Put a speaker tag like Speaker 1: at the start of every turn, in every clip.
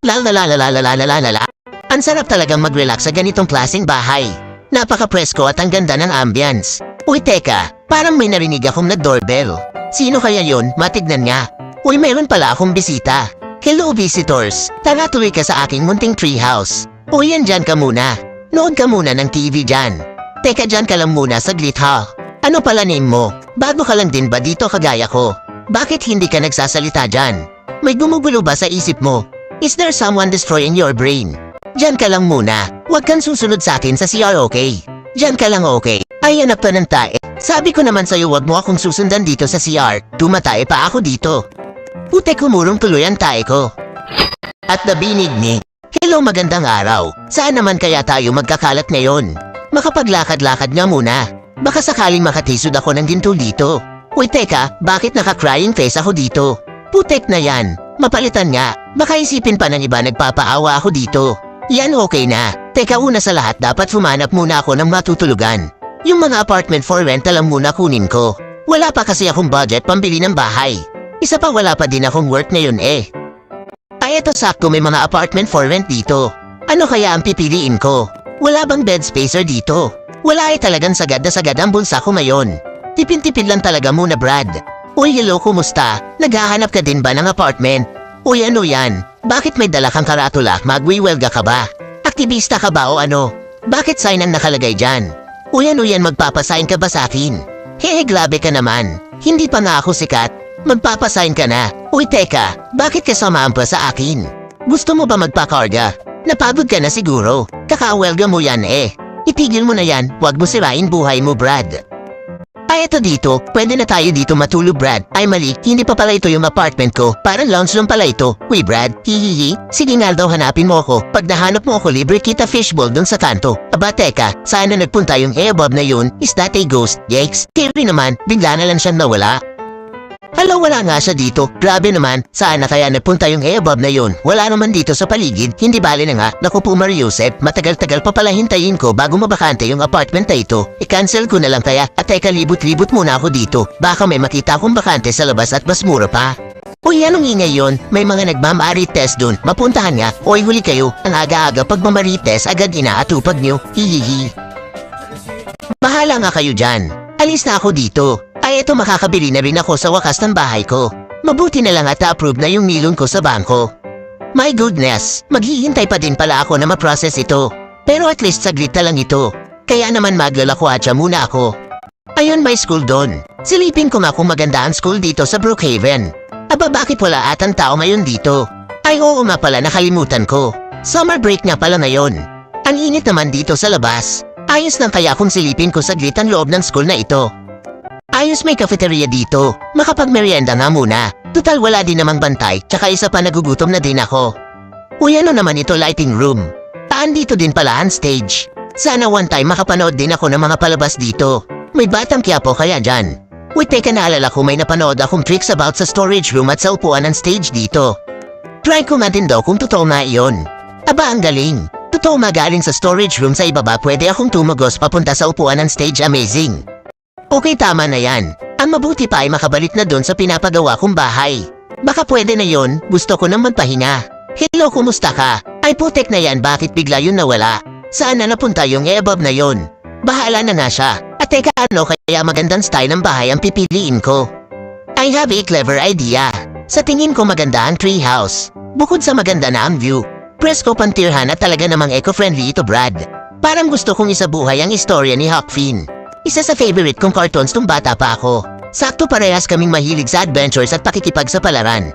Speaker 1: Lalalalalalalalala. Ang sarap talagang mag-relax sa ganitong klaseng bahay. Napaka-presko at ang ganda ng ambience. Uy teka, parang may narinig akong nag-doorbell. Sino kaya yon? Matignan nga. Uy, meron pala akong bisita. Hello visitors, tara tuloy ka sa aking munting treehouse. Uy, andyan ka muna. Nood ka muna ng TV dyan. Teka, dyan ka lang muna saglit ha. Ano pala name mo? Bago ka lang din ba dito kagaya ko? Bakit hindi ka nagsasalita dyan? May gumugulo ba sa isip mo? Is there someone destroying your brain? Diyan ka lang muna. Huwag kang susunod sa akin sa CR, okay? Diyan ka lang, okay? Ay, anak pa ng tae. Sabi ko naman sa'yo huwag mo akong susundan dito sa CR. Tumatae pa ako dito. Putek, kumurong tuloy ang tae ko. At nabinig ni, hello, magandang araw. Saan naman kaya tayo magkakalat ngayon? Makapaglakad-lakad nga muna. Baka sakaling makatisod ako ng ginto dito. Uy, teka, bakit naka-crying face ako dito? Putek na yan. Mapalitan nga. Baka isipin pa ng iba nagpapaawa ako dito. Yan, okay na. Teka, una sa lahat dapat humanap muna ako ng matutulugan. Yung mga apartment for rent lang muna kunin ko. Wala pa kasi akong budget pambili ng bahay. Isa pa, wala pa din akong work ngayon eh. Ay, eto sakto, may mga apartment for rent dito. Ano kaya ang pipiliin ko? Wala bang bed spacer dito? Wala, ay talagang sagad na sagad ang bulsa ko ngayon. Tipid-tipid lang talaga muna, Brad. Uy, hello, kumusta? Naghahanap ka din ba ng apartment? Uy, ano yan? Bakit may dala kang karatula? Magwiwelga ka ba? Aktivista ka ba o ano? Bakit sign ang nakalagay dyan? Uy, ano yan, magpapasign ka ba sa akin? Hehe, grabe ka naman. Hindi pa nga ako sikat. Magpapasign ka na. Uy, teka, bakit kasamaan pa sa akin? Gusto mo ba magpakarga? Napagod ka na siguro. Kakawelga mo yan eh. Itigil mo na yan, wag mo sirain buhay mo, Brad. Ay, eto dito. Pwede na tayo dito matulog, Brad. Ay, mali. Hindi pa pala ito yung apartment ko. Parang lounge lang pala ito. Uy, Brad. Hihihi. Sige nga daw, hanapin mo ako. Pag nahanap mo ako, libre kita fishbowl dun sa kanto. Aba, teka. Saan na nagpunta yung Bob na yun? Is that a ghost? Yikes. Kiri naman. Bigla na lang siyang nawala. Hala, wala nga siya dito. Grabe naman. Saan na kaya nagpunta yung Bob na yun? Wala naman dito sa paligid. Hindi bali na nga. Naku po, Mariusep. Matagal-tagal pa pala hintayin ko bago mabakante yung apartment na ito. I-cancel ko na lang kaya. At teka, libot-libot muna ako dito. Baka may makita akong bakante sa labas at mas mura pa. Uy, anong ingay yun? May mga nagmamarites dun. Mapuntahan nga. Uy, huli kayo. Ang aga-aga pag mamarites, agad inaatupag nyo. Hihihi. Bahala nga kayo dyan. Alis na ako dito. Ay, eto, makakabili na rin ako sa wakas ng bahay ko. Mabuti na lang at approve na yung nilon ko sa bangko. My goodness, maghihintay pa din pala ako na ma-process ito. Pero at least saglit na lang ito. Kaya naman maglalakwatsa muna ako. Ayun, may school doon. Silipin ko nga kung maganda ang school dito sa Brookhaven. Aba, bakit wala atang tao ngayon dito? Ay, oo nga pala, nakalimutan ko. Summer break nga pala ngayon. Ang init naman dito sa labas. Ayos lang kaya kung silipin ko saglit ang loob ng school na ito. Ayos, may cafeteria dito. Makapagmerienda nga muna. Total wala din namang bantay, tsaka isa pa nagugutom na din ako. Uy, ano naman ito, lighting room? Dito din pala ang stage. Sana one time makapanood din ako ng mga palabas dito. May batang Quiapo kaya dyan. Uy, teka, naalala ko may napanood akong tricks about sa storage room at sa upuan ng stage dito. Try ko nga din daw kung totoo nga iyon. Aba, ang galing. Totoo magaling sa storage room sa ibaba, pwede akong tumagos papunta sa upuan ng stage, amazing. Okay, tama na yan. Ang mabuti pa ay makabalik na doon sa pinapagawa kong bahay. Baka pwede na yon, gusto ko nang magpahinga. Hello, kumusta ka? Ay, putek na yan, bakit bigla yun nawala? Saan na napunta yung Bob na yon? Bahala na nga siya. At teka, ano kaya magandang style ng bahay ang pipiliin ko? I have a clever idea. Sa tingin ko maganda ang treehouse. Bukod sa maganda na ang view, presko pantirhan at talaga namang eco-friendly ito, Brad. Parang gusto kong isabuhay ang istorya ni Huck Finn. Isa sa favorite kong cartoons nung bata pa ako. Sakto parehas kaming mahilig sa adventures at pakikipagsapalaran.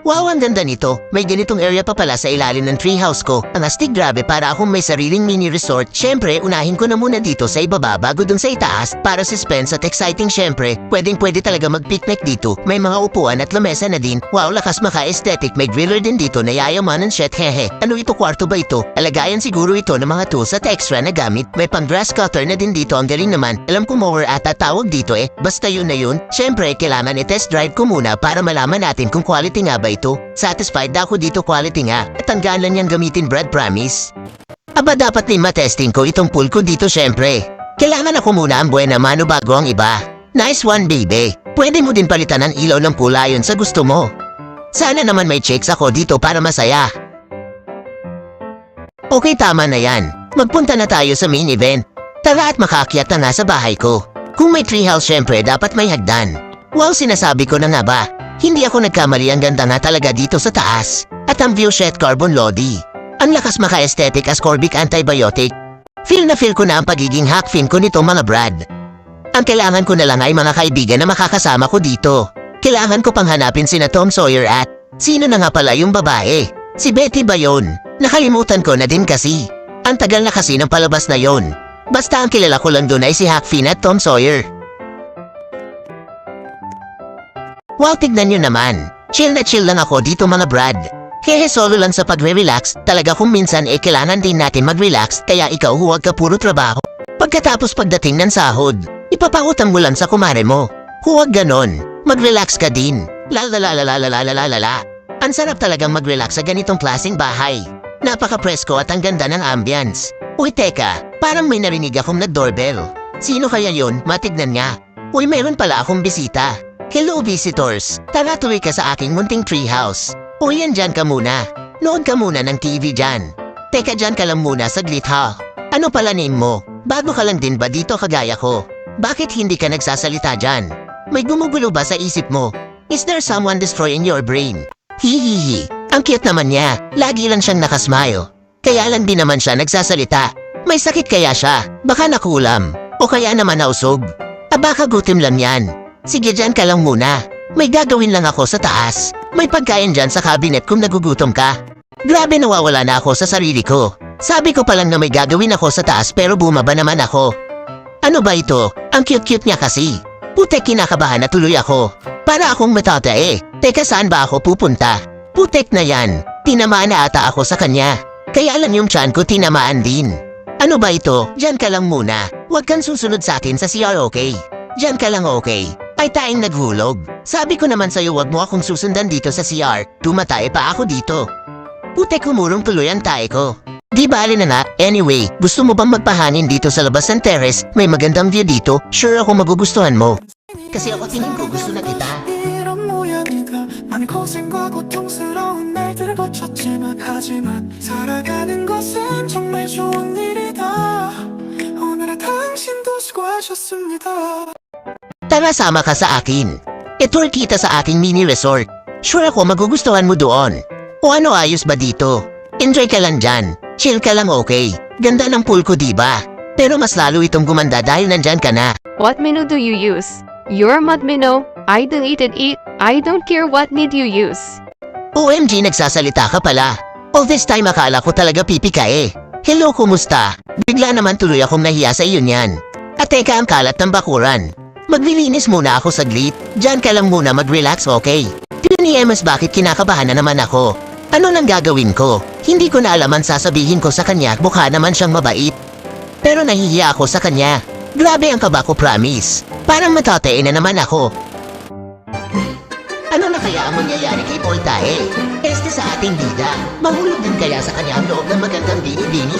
Speaker 1: Wow, ang ganda nito. May ganitong area pa pala sa ilalim ng treehouse ko. Ang astig, grabe, para akong may sariling mini resort. Syempre, unahin ko na muna dito sa ibaba bago dun sa itaas para suspense at exciting syempre. Pwedeng-pwede talaga mag-picnic dito. May mga upuan at lamesa na din. Wow, lakas maka-aesthetic. May griller din dito na yayamanan shit, hehe. Ano ito, kwarto ba ito? Alagayan siguro ito ng mga tools at extra na gamit. May pang grass cutter na din dito, ang galing naman. Alam ko mower ata tawag dito eh. Basta yun na yun. Syempre, kailangan i-test drive ko muna para malaman natin kung quality nga ba ito. Satisfied ako dito, quality nga. At hanggaan lang niyang gamitin, Brad, promise. Aba, dapat din matesting ko itong pool ko dito syempre. Kailangan ako muna ang buena mano bago ang iba. Nice one, baby. Pwede mo din palitan ang ilaw ng pool ayon sa gusto mo. Sana naman may chicks ako dito para masaya. Okay, tama na yan. Magpunta na tayo sa main event. Tara at makaakyat na nga sa bahay ko. Kung may treehouse syempre dapat may hagdan. Wow, sinasabi ko na nga ba? Hindi ako nagkamali, ang ganda nga talaga dito sa taas. At ang view shed carbon lodi. Ang lakas maka-aesthetic ascorbic antibiotic. Feel ko na ang pagiging hackfin ko nito mga brad. Ang kailangan ko na lang ay mga kaibigan na makakasama ko dito. Kailangan ko pang hanapin sina Tom Sawyer at sino na nga pala yung babae? Si Betty ba yun? Nakalimutan ko na din kasi. Ang tagal na kasi ng palabas na yon. Basta ang kilala ko lang doon ay si Hackfin at Tom Sawyer. Wow, tignan nyo naman. Chill na chill lang ako dito mga brad. Kaya solo lang sa pagre-relax, talaga kung minsan kailangan din natin mag-relax, kaya ikaw huwag ka puro trabaho. Pagkatapos pagdating ng sahod, ipapautang mo lang sa kumare mo. Huwag ganon, mag-relax ka din. Lalalalalalalalala. Ang sarap talagang mag-relax sa ganitong klaseng bahay. Napaka-presko at ang ganda ng ambience. Uy teka, parang may narinig akong nag-doorbell. Sino kaya yun? Matignan nga. Uy, mayroon pala akong bisita. Hello visitors, tara tuloy ka sa aking munting treehouse. Uy, andyan ka muna. Nood ka muna ng TV dyan. Teka, dyan ka lang muna saglit ha. Ano pala name mo? Bago ka lang din ba dito kagaya ko? Bakit hindi ka nagsasalita dyan? May gumugulo ba sa isip mo? Is there someone destroying your brain? Hihihi, ang cute naman niya. Lagi lang siyang nakasmile. Kaya lang din naman siya nagsasalita. May sakit kaya siya? Baka nakulam. O kaya naman nausog? Baka gutom lang yan. Sige, dyan ka lang muna. May gagawin lang ako sa taas. May pagkain dyan sa cabinet kung nagugutom ka. Grabe, nawawala na ako sa sarili ko. Sabi ko pa lang na may gagawin ako sa taas pero bumaba naman ako. Ano ba ito? Ang cute-cute niya kasi. Putek, kinakabahan na tuloy ako. Para akong matatae. Teka, saan ba ako pupunta? Putek na yan. Tinamaan na ata ako sa kanya. Kaya lang yung tiyan ko tinamaan din. Ano ba ito? Diyan ka lang muna. Huwag kang susunod sa akin sa CR, okay? Diyan ka lang, okay? Ay, tayong naghulog. Sabi ko naman sa'yo huwag mo akong susundan dito sa CR. Tumatae pa ako dito. Putek, humurong tuloy ang tae ko. Di bali na nga. Anyway, gusto mo bang magpahanin dito sa labas ng terrace? May magandang view dito. Sure ako magugustuhan mo. Kasi ako tingin ko gusto na kita.
Speaker 2: 많은 고생과 고통스러운 날들을 거쳤지만 하지만 살아가는 것은 정말 좋은 일이다. 오늘은 당신도 수고하셨습니다.
Speaker 1: Tara, sama ka sa akin. I-tour kita sa aking mini resort. Sure ako magugustuhan mo doon. O ano, ayos ba dito? Enjoy ka lang dyan. Chill ka lang, okay? Ganda ng pool ko, diba? Pero mas lalo itong gumanda dahil nandyan ka na.
Speaker 3: What menu do you use? Your mud menu? I deleted it. I don't care what need you use.
Speaker 1: OMG, nagsasalita ka pala. All this time akala ko talaga pipi ka eh. Hello, kumusta? Bigla naman tuloy akong nahiya sa iyo niyan. At teka, ang kalat ng bakuran. Maglilinis muna ako saglit. Diyan ka lang muna mag-relax, okay? Ni Emas, bakit kinakabahan na naman ako? Ano nang gagawin ko? Hindi ko na alam ang sasabihin ko sa kanya, mukha naman siyang mabait. Pero nahihiya ako sa kanya. Grabe ang kaba ko, promise. Parang matatae na naman ako. Ano na kaya ang mangyayari kay Paul Tae? Este sa ating bida, mahulog din kaya sa kanya ang loob ng magandang bini-bini?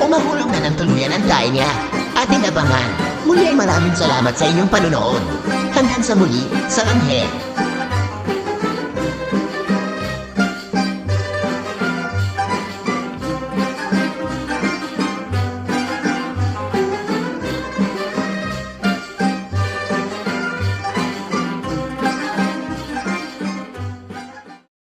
Speaker 1: O mahulog na ng tuluyan ang tae niya? Ating abangan. Muli ay maraming salamat sa inyong panonood. Hanggang sa muli, sa Angel.